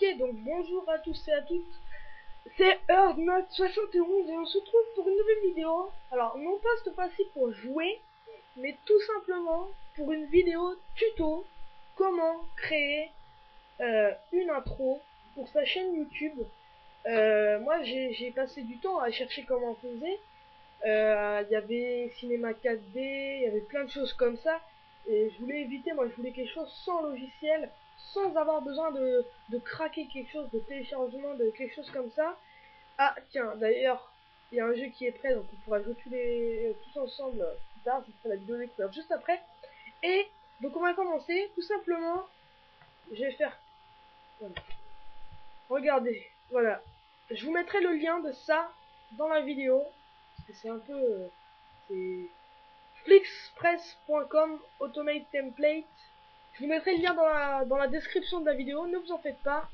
Ok, donc bonjour à tous et à toutes, c'est EarthNote71 et on se retrouve pour une nouvelle vidéo. Alors non pas cette fois-ci pour jouer, mais tout simplement pour une vidéo tuto comment créer une intro pour sa chaîne YouTube. Moi j'ai passé du temps à chercher comment on faisait. Il y avait Cinéma 4D, il y avait plein de choses comme ça. Et je voulais éviter, moi je voulais quelque chose sans logiciel, sans avoir besoin de craquer quelque chose, de téléchargement, de quelque chose comme ça. Ah tiens, d'ailleurs, il y a un jeu qui est prêt, donc on pourra jouer tous ensemble plus tard, je ferai la vidéo découverte juste après. Et donc on va commencer, tout simplement, je vais faire, voilà. Regardez, voilà, je vous mettrai le lien de ça dans la vidéo, parce que c'est un peu, c'est flixpress.com automate template. Je vous mettrai le lien dans la description de la vidéo, ne vous en faites pas.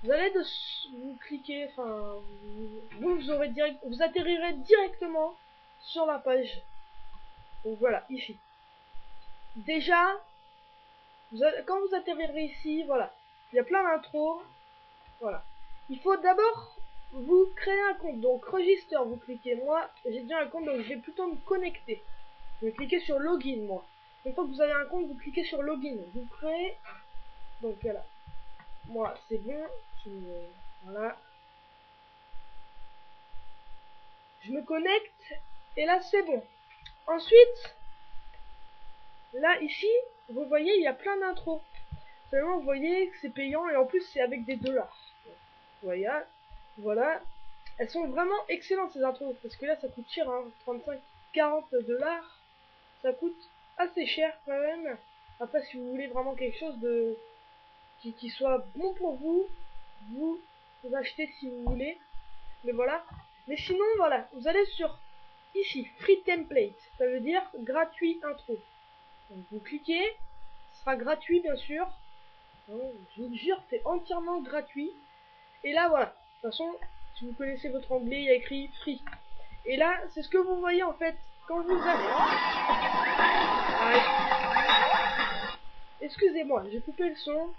Vous allez vous cliquer, enfin vous atterrirez directement sur la page. Donc voilà, ici. Déjà, quand vous atterrirez ici, voilà, il y a plein d'intros. Voilà. Il faut d'abord vous créer un compte. Donc register, vous cliquez. Moi, j'ai déjà un compte, donc je vais plutôt me connecter. Je vais cliquer sur login, moi. Une fois que vous avez un compte, vous cliquez sur login. Vous créez. Donc voilà. Moi, c'est bon. Voilà. Je me connecte. Et là, c'est bon. Ensuite, là, ici, vous voyez, il y a plein d'intros. Seulement, vous voyez que c'est payant. Et en plus, c'est avec des dollars. Vous voyez, voilà. Elles sont vraiment excellentes, ces intros. Parce que là, ça coûte cher, hein. 35-40 $. Ça coûte assez cher quand même. Après, si vous voulez vraiment quelque chose de qui soit bon pour vous, vous achetez si vous voulez. Mais voilà. Mais sinon, voilà, vous allez sur ici, free template. Ça veut dire gratuit intro. Donc vous cliquez, ce sera gratuit bien sûr. Je vous jure, c'est entièrement gratuit. Et là, voilà. De toute façon, si vous connaissez votre anglais, il y a écrit free. Et là, c'est ce que vous voyez en fait quand vous allez. Excusez-moi, j'ai coupé le son.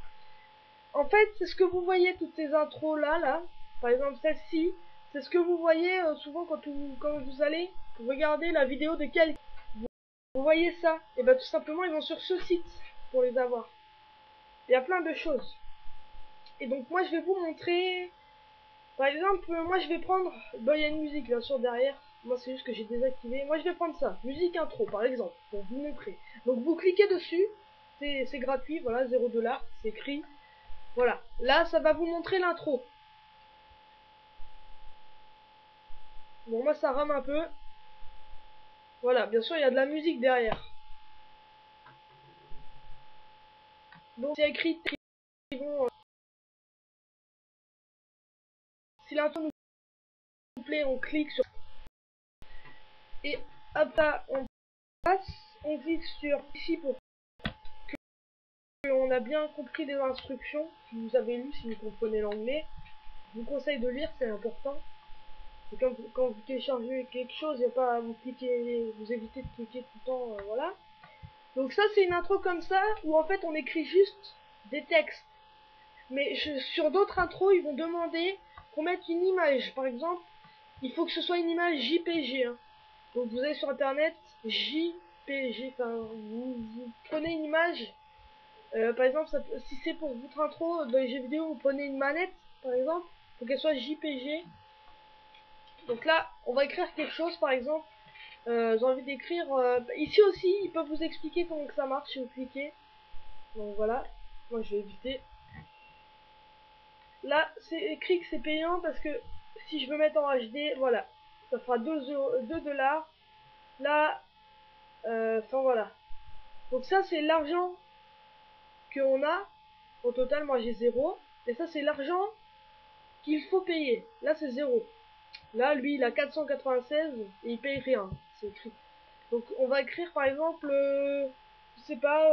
En fait, c'est ce que vous voyez, toutes ces intros là. Par exemple, celle-ci, c'est ce que vous voyez souvent quand vous allez regarder la vidéo de quelqu'un. Vous voyez ça? Et bien tout simplement, ils vont sur ce site pour les avoir. Il y a plein de choses. Et donc moi, je vais vous montrer. Par exemple, moi, je vais prendre. Bon, il y a une musique bien sûr derrière. Moi, c'est juste que j'ai désactivé. Moi, je vais prendre ça. Musique intro, par exemple, pour vous montrer. Donc, vous cliquez dessus. C'est gratuit, voilà, 0 $. C'est écrit. Voilà. Là, ça va vous montrer l'intro. Bon, moi, ça rame un peu. Voilà, bien sûr, il y a de la musique derrière. Donc, c'est écrit. Si l'intro nous plaît, on clique sur. Et hop là, on passe. On clique sur ici pour on a bien compris les instructions. Si vous avez lu, si vous comprenez l'anglais, je vous conseille de lire, c'est important. Et quand vous téléchargez quelque chose, il n'y a pas à vous cliquer, vous évitez de cliquer tout le temps, voilà. Donc ça, c'est une intro comme ça, où en fait on écrit juste des textes. Mais sur d'autres intros, ils vont demander qu'on mette une image. Par exemple, il faut que ce soit une image JPG. Hein. Donc vous allez sur internet, JPG, enfin vous prenez une image. Par exemple, si c'est pour votre intro dans les jeux vidéo, vous prenez une manette, par exemple, pour qu'elle soit JPG. Donc là, on va écrire quelque chose, par exemple. J'ai envie d'écrire. Ici aussi, ils peuvent vous expliquer comment que ça marche si vous cliquez. Donc voilà, moi je vais éviter. Là, c'est écrit que c'est payant parce que si je veux mettre en HD, voilà, ça fera 2 $. Là, enfin voilà. Donc ça, c'est l'argent qu'on a. Au total, moi j'ai 0. Et ça, c'est l'argent qu'il faut payer. Là, c'est 0. Là, lui, il a 496 et il paye rien. C'est écrit. Donc, on va écrire par exemple, je sais pas,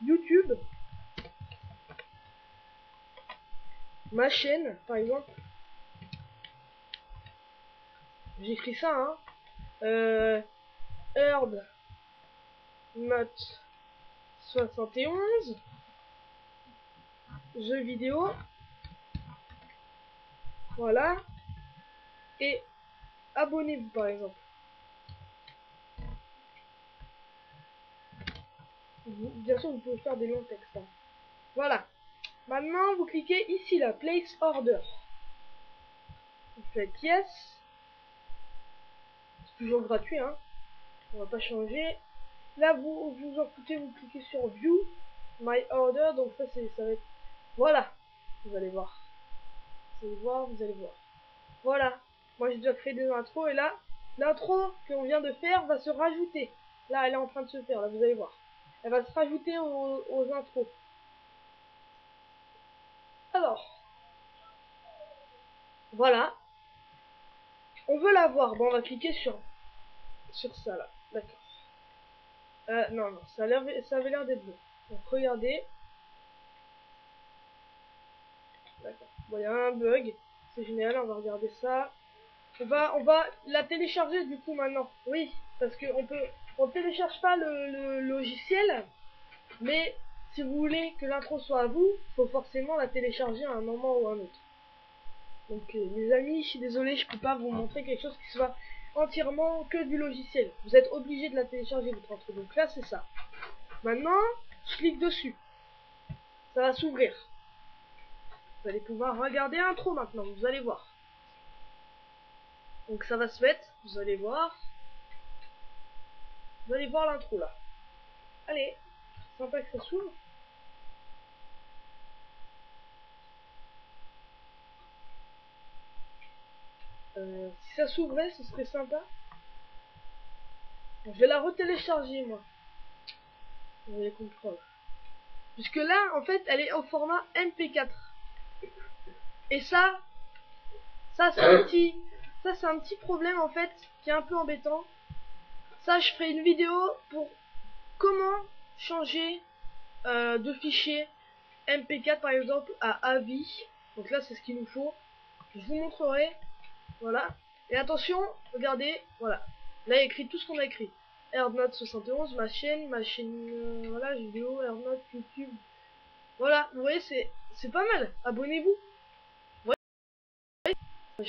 YouTube. Ma chaîne, par exemple. J'écris ça, hein. EarthNote71. jeux vidéo. Voilà. Et abonnez-vous par exemple. Bien sûr, vous pouvez faire des longs textes. Hein. Voilà. Maintenant, vous cliquez ici là, Place Order. Vous faites Yes. C'est toujours gratuit, hein. On va pas changer. Là, vous en foutez, vous cliquez sur View, My Order. Donc ça va être... Voilà. Vous allez voir. Vous allez voir, vous allez voir. Voilà. Moi, j'ai déjà créé des intros et là, l'intro qu'on vient de faire va se rajouter. Là, elle est en train de se faire. Là, vous allez voir. Elle va se rajouter aux intros. Alors, voilà. On veut la voir. Bon, on va cliquer sur ça là. D'accord. Non, ça avait l'air d'être bon. Donc, regardez. D'accord. Bon, il y a un bug. C'est génial. On va regarder ça. On va la télécharger du coup maintenant. Oui, parce que on télécharge pas le logiciel. Mais si vous voulez que l'intro soit à vous, faut forcément la télécharger à un moment ou à un autre. Donc les amis, je suis désolé, je peux pas vous montrer quelque chose qui soit entièrement que du logiciel. Vous êtes obligé de la télécharger votre intro. Donc là c'est ça. Maintenant, je clique dessus. Ça va s'ouvrir. Vous allez pouvoir regarder l'intro maintenant, vous allez voir. Donc ça va se mettre, vous allez voir. Vous allez voir l'intro là. Allez, sympa que ça s'ouvre. Si ça s'ouvrait, ce serait sympa. Je vais la retélécharger moi. Vous allez comprendre. Puisque là, en fait, elle est au format MP4. Et ça c'est un petit problème en fait, qui est un peu embêtant. Ça, je ferai une vidéo pour comment changer de fichier MP4 par exemple à AVI. Donc là, c'est ce qu'il nous faut. Je vous montrerai. Voilà. Et attention, regardez, voilà. Là, il y a écrit tout ce qu'on a écrit. AirNote 71, ma chaîne, voilà, vidéo, AirNote, YouTube. Voilà, vous voyez, c'est pas mal. Abonnez-vous. Voilà, ma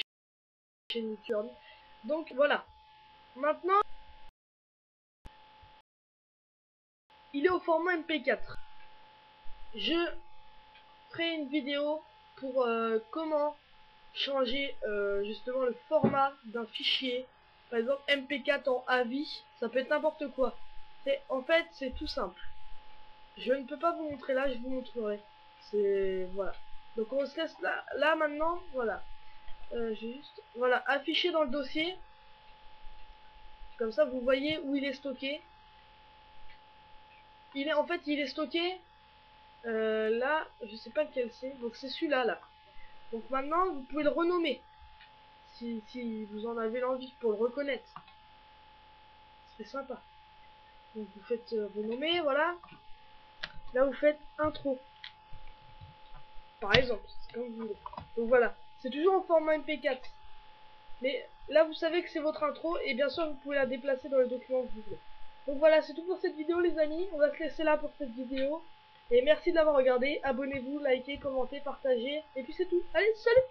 chaîne YouTube. Donc voilà. Maintenant, il est au format MP4. Je ferai une vidéo pour comment changer justement le format d'un fichier. Par exemple, MP4 en AVI, ça peut être n'importe quoi. En fait, c'est tout simple. Je ne peux pas vous montrer là, je vous montrerai. Voilà. Donc on se laisse là maintenant, voilà. Voilà, affiché dans le dossier. Comme ça, vous voyez où il est stocké. En fait, il est stocké là, je sais pas lequel c'est. Donc c'est celui-là là. Donc maintenant, vous pouvez le renommer si vous en avez l'envie pour le reconnaître. C'est sympa. Donc vous faites renommer, voilà. Là vous faites intro. Par exemple, c'est comme vous voulez. Donc voilà, c'est toujours en format MP4. Mais là vous savez que c'est votre intro et bien sûr vous pouvez la déplacer dans le document que vous voulez. Donc voilà, c'est tout pour cette vidéo les amis. On va se laisser là pour cette vidéo. Et merci de l'avoir regardé. Abonnez-vous, likez, commentez, partagez. Et puis c'est tout. Allez, salut!